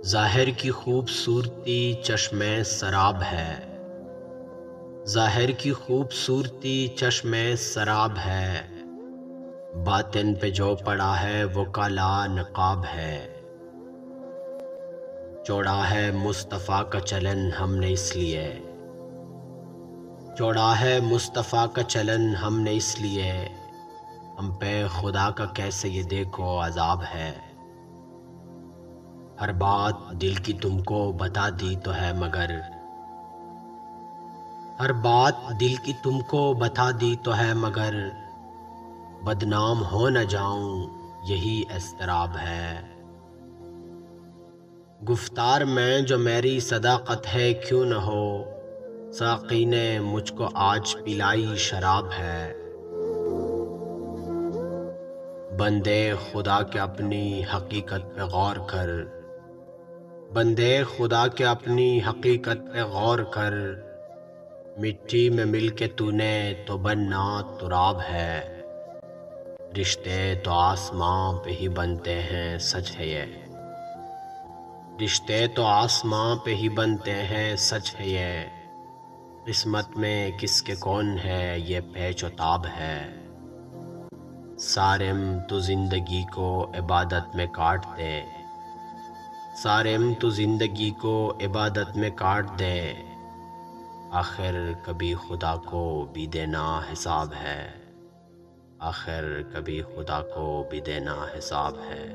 ज़ाहिर की खूबसूरती चश्मे सराब है, ज़ाहिर की खूबसूरती चश्मे सराब है, बातिन पे जो पड़ा है वो काला नकाब है। चौड़ा है मुस्तफ़ा का चलन हमने इसलिए, चौड़ा है मुस्तफ़ा का चलन हमने इसलिए, हम पे खुदा का कैसे ये देखो अज़ाब है। हर बात दिल की तुमको बता दी तो है मगर, हर बात दिल की तुमको बता दी तो है मगर, बदनाम हो न जाऊं यही एस्तराब है। गुफ्तार में जो मेरी सदाकत है क्यों न हो, साक़ी ने मुझको आज पिलाई शराब है। बंदे खुदा के अपनी हकीकत पे गौर कर, बंदे खुदा के अपनी हकीकत पे गौर कर, मिट्टी में मिल के तूने तो बनना तुराब है। रिश्ते तो आसमां पे ही बनते हैं सच है ये, रिश्ते तो आसमां पे ही बनते हैं सच है ये, किस्मत में किसके कौन है ये पेचोताब है। सारिम तो जिंदगी को इबादत में काट दे, सारिम तो जिंदगी को इबादत में काट दे, आखिर कभी खुदा को भी देना हिसाब है, आखिर कभी खुदा को भी देना हिसाब है।